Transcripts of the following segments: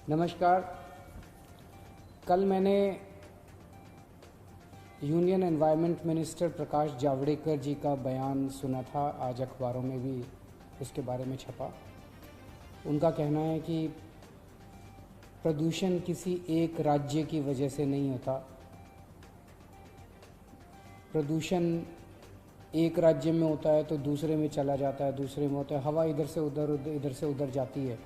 नमस्कार। कल मैंने union environment minister Prakash Javadekar जी का बयान सुना था। आज अखबारों में भी इसके बारे में छपा। उनका कहना है कि प्रदूषण किसी एक राज्य की वजह से नहीं होता। प्रदूषण एक राज्य में होता है तो दूसरे में चला जाता है, दूसरे में होता है। हवा इधर से उधर जाती है,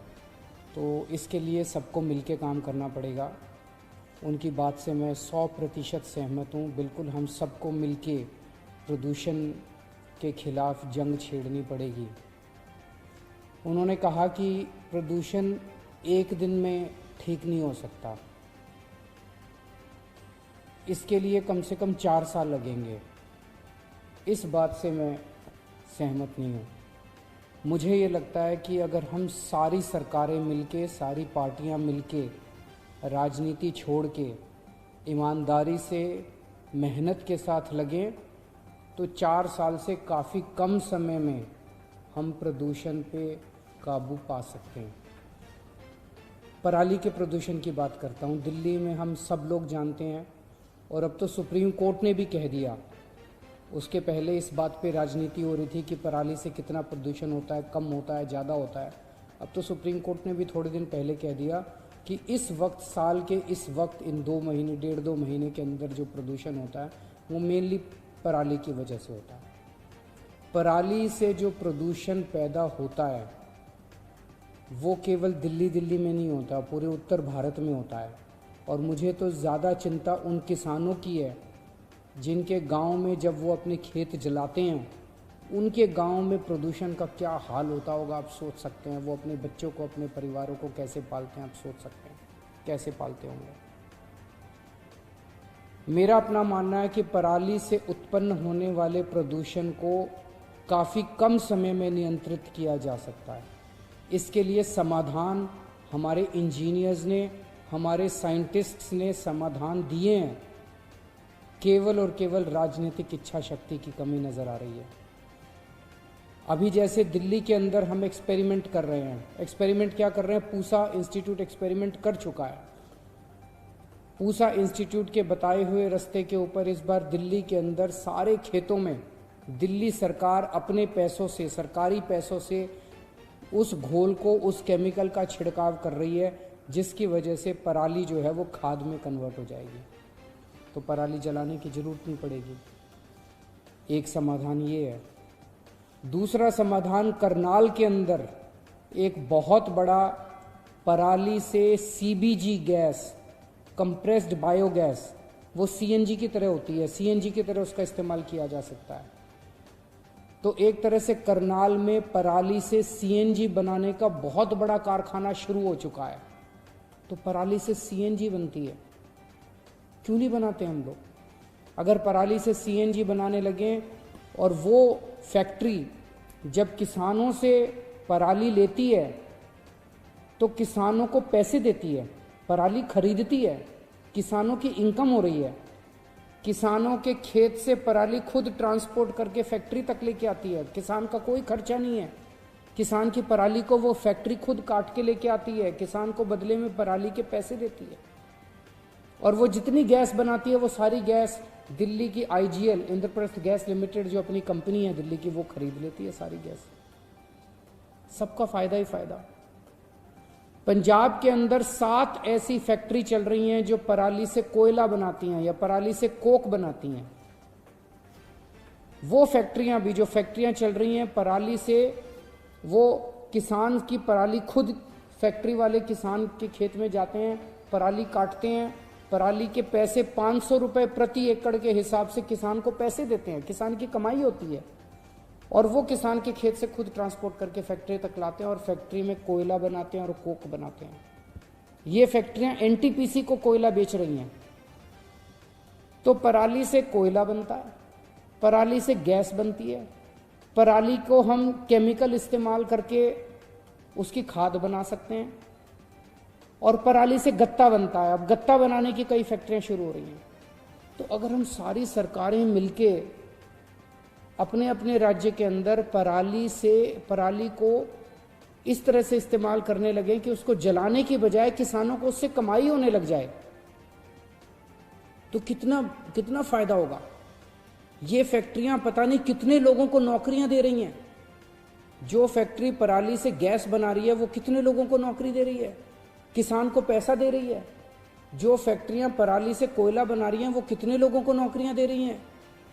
तो इसके लिए सबको मिलके काम करना पड़ेगा। उनकी बात से मैं 100% सहमत हूँ। बिल्कुल हम सबको मिलके प्रदूषण के खिलाफ जंग छेड़नी पड़ेगी। उन्होंने कहा कि प्रदूषण एक दिन में ठीक नहीं हो सकता, इसके लिए कम से कम 4 साल लगेंगे। इस बात से मैं सहमत नहीं हूँ। मुझे ये लगता है कि अगर हम सारी सरकारें मिलके, सारी पार्टियां मिलके, राजनीति छोड़ के ईमानदारी से मेहनत के साथ लगें तो 4 साल से काफ़ी कम समय में हम प्रदूषण पे काबू पा सकते हैं। पराली के प्रदूषण की बात करता हूँ। दिल्ली में हम सब लोग जानते हैं, और अब तो सुप्रीम कोर्ट ने भी कह दिया। उसके पहले इस बात पे राजनीति हो रही थी कि पराली से कितना प्रदूषण होता है, कम होता है, ज़्यादा होता है। अब तो सुप्रीम कोर्ट ने भी थोड़े दिन पहले कह दिया कि इस वक्त, साल के इस वक्त, इन 2 महीने, 1.5-2 महीने के अंदर जो प्रदूषण होता है वो मेनली पराली की वजह से होता है। पराली से जो प्रदूषण पैदा होता है वो केवल दिल्ली में नहीं होता, पूरे उत्तर भारत में होता है। और मुझे तो ज़्यादा चिंता उन किसानों की है जिनके गांव में जब वो अपने खेत जलाते हैं, उनके गांव में प्रदूषण का क्या हाल होता होगा, आप सोच सकते हैं। वो अपने बच्चों को, अपने परिवारों को कैसे पालते हैं, आप सोच सकते हैं कैसे पालते होंगे। मेरा अपना मानना है कि पराली से उत्पन्न होने वाले प्रदूषण को काफ़ी कम समय में नियंत्रित किया जा सकता है। इसके लिए समाधान हमारे इंजीनियर्स ने, हमारे साइंटिस्ट्स ने समाधान दिए हैं। केवल और केवल राजनीतिक इच्छा शक्ति की कमी नज़र आ रही है। अभी जैसे दिल्ली के अंदर हम एक्सपेरिमेंट कर रहे हैं। एक्सपेरिमेंट क्या कर रहे हैं? पूसा इंस्टीट्यूट एक्सपेरिमेंट कर चुका है। पूसा इंस्टीट्यूट के बताए हुए रास्ते के ऊपर इस बार दिल्ली के अंदर सारे खेतों में दिल्ली सरकार अपने पैसों से, सरकारी पैसों से उस घोल को, उस केमिकल का छिड़काव कर रही है, जिसकी वजह से पराली जो है वो खाद में कन्वर्ट हो जाएगी। तो पराली जलाने की ज़रूरत नहीं पड़ेगी। एक समाधान ये है। दूसरा समाधान, करनाल के अंदर एक बहुत बड़ा पराली से सीबीजी गैस, कंप्रेस्ड बायोगैस, वो सीएनजी की तरह होती है, सीएनजी की तरह उसका इस्तेमाल किया जा सकता है। तो एक तरह से करनाल में पराली से सीएनजी बनाने का बहुत बड़ा कारखाना शुरू हो चुका है। तो पराली से सीएनजी बनती है, क्यों नहीं बनाते हम लोग? अगर पराली से सीएनजी बनाने लगें और वो फैक्ट्री जब किसानों से पराली लेती है तो किसानों को पैसे देती है, पराली खरीदती है, किसानों की इनकम हो रही है। किसानों के खेत से पराली खुद ट्रांसपोर्ट करके फैक्ट्री तक लेके आती है। किसान का कोई खर्चा नहीं है। किसान की पराली को वो फैक्ट्री खुद काट के लेके आती है, किसान को बदले में पराली के पैसे देती है। और वो जितनी गैस बनाती है वो सारी गैस दिल्ली की आईजीएल, इंद्रप्रस्थ गैस लिमिटेड, जो अपनी कंपनी है दिल्ली की, वो खरीद लेती है सारी गैस। सबका फायदा ही फायदा। पंजाब के अंदर 7 ऐसी फैक्ट्री चल रही हैं जो पराली से कोयला बनाती हैं या पराली से कोक बनाती हैं। वो फैक्ट्रियां भी, जो फैक्ट्रियां चल रही हैं पराली से, वो किसान की पराली खुद, फैक्ट्री वाले किसान के खेत में जाते हैं, पराली काटते हैं, पराली के पैसे 500 रुपए प्रति एकड़ के हिसाब से किसान को पैसे देते हैं। किसान की कमाई होती है, और वो किसान के खेत से खुद ट्रांसपोर्ट करके फैक्ट्री तक लाते हैं और फैक्ट्री में कोयला बनाते हैं और कोक बनाते हैं। ये फैक्ट्रियां एनटीपीसी को कोयला बेच रही हैं। तो पराली से कोयला बनता है, पराली से गैस बनती है, पराली को हम केमिकल इस्तेमाल करके उसकी खाद बना सकते हैं, और पराली से गत्ता बनता है। अब गत्ता बनाने की कई फैक्ट्रियां शुरू हो रही हैं। तो अगर हम सारी सरकारें मिलके अपने अपने राज्य के अंदर पराली को इस तरह से इस्तेमाल करने लगे कि उसको जलाने की बजाय किसानों को उससे कमाई होने लग जाए, तो कितना कितना फायदा होगा। ये फैक्ट्रियां पता नहीं कितने लोगों को नौकरियां दे रही हैं। जो फैक्ट्री पराली से गैस बना रही है वो कितने लोगों को नौकरी दे रही है, किसान को पैसा दे रही है। जो फैक्ट्रियां पराली से कोयला बना रही हैं वो कितने लोगों को नौकरियां दे रही हैं,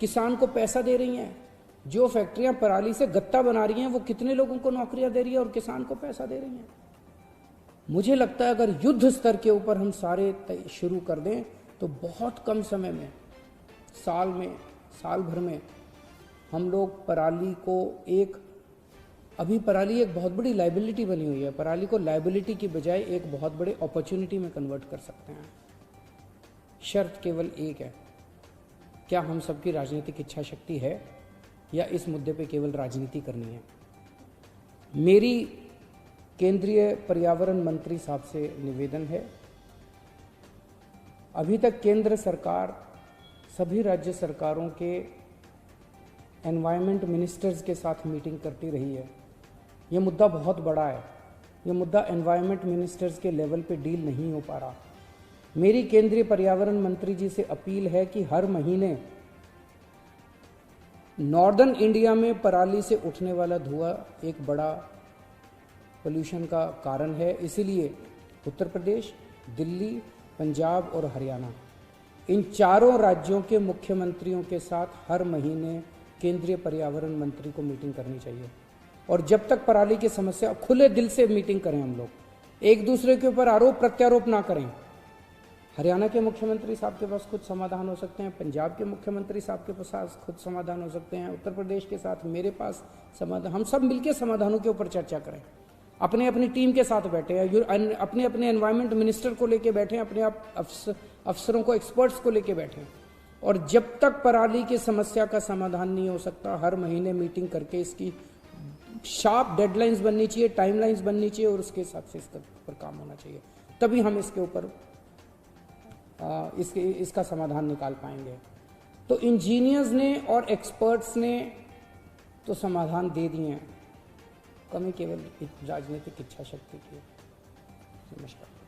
किसान को पैसा दे रही हैं। जो फैक्ट्रियां पराली से गत्ता बना रही हैं वो कितने लोगों को नौकरियां दे रही है और किसान को पैसा दे रही हैं। मुझे लगता है अगर युद्ध स्तर के ऊपर हम सारे शुरू कर दें तो बहुत कम समय में, साल भर में हम लोग पराली को अभी पराली एक बहुत बड़ी लाइबिलिटी बनी हुई है, पराली को लाइबिलिटी की बजाय एक बहुत बड़े अपॉर्चुनिटी में कन्वर्ट कर सकते हैं। शर्त केवल एक है, क्या हम सबकी राजनीतिक इच्छा शक्ति है या इस मुद्दे पे केवल राजनीति करनी है। मेरी केंद्रीय पर्यावरण मंत्री साहब से निवेदन है, अभी तक केंद्र सरकार सभी राज्य सरकारों के एनवायरनमेंट मिनिस्टर्स के साथ मीटिंग करती रही है। ये मुद्दा बहुत बड़ा है, ये मुद्दा एनवायरनमेंट मिनिस्टर्स के लेवल पे डील नहीं हो पा रहा। मेरी केंद्रीय पर्यावरण मंत्री जी से अपील है कि हर महीने नॉर्दर्न इंडिया में पराली से उठने वाला धुआं एक बड़ा पोल्यूशन का कारण है, इसीलिए उत्तर प्रदेश, दिल्ली, पंजाब और हरियाणा, इन चारों राज्यों के मुख्यमंत्रियों के साथ हर महीने केंद्रीय पर्यावरण मंत्री को मीटिंग करनी चाहिए। और जब तक पराली की समस्या, खुले दिल से मीटिंग करें हम लोग, एक दूसरे के ऊपर आरोप प्रत्यारोप ना करें। हरियाणा के मुख्यमंत्री साहब के पास खुद समाधान हो सकते हैं, पंजाब के मुख्यमंत्री साहब के पास खुद समाधान हो सकते हैं, उत्तर प्रदेश के साथ मेरे पास समाधान, हम सब मिलकर समाधानों के ऊपर चर्चा करें। अपने अपनी टीम के साथ बैठे हैं, अपने अपने एनवायरनमेंट मिनिस्टर को लेके बैठे, अपने आप अफसरों को, एक्सपर्ट्स को लेके बैठे। और जब तक पराली की समस्या का समाधान नहीं हो सकता, हर महीने मीटिंग करके इसकी शार्प डेडलाइंस बननी चाहिए, टाइमलाइंस बननी चाहिए और उसके हिसाब से इसके ऊपर काम होना चाहिए। तभी हम इसके ऊपर इसका समाधान निकाल पाएंगे। तो इंजीनियर्स ने और एक्सपर्ट्स ने तो समाधान दे दिए हैं, कमी केवल राजनीतिक इच्छा शक्ति की है। नमस्कार।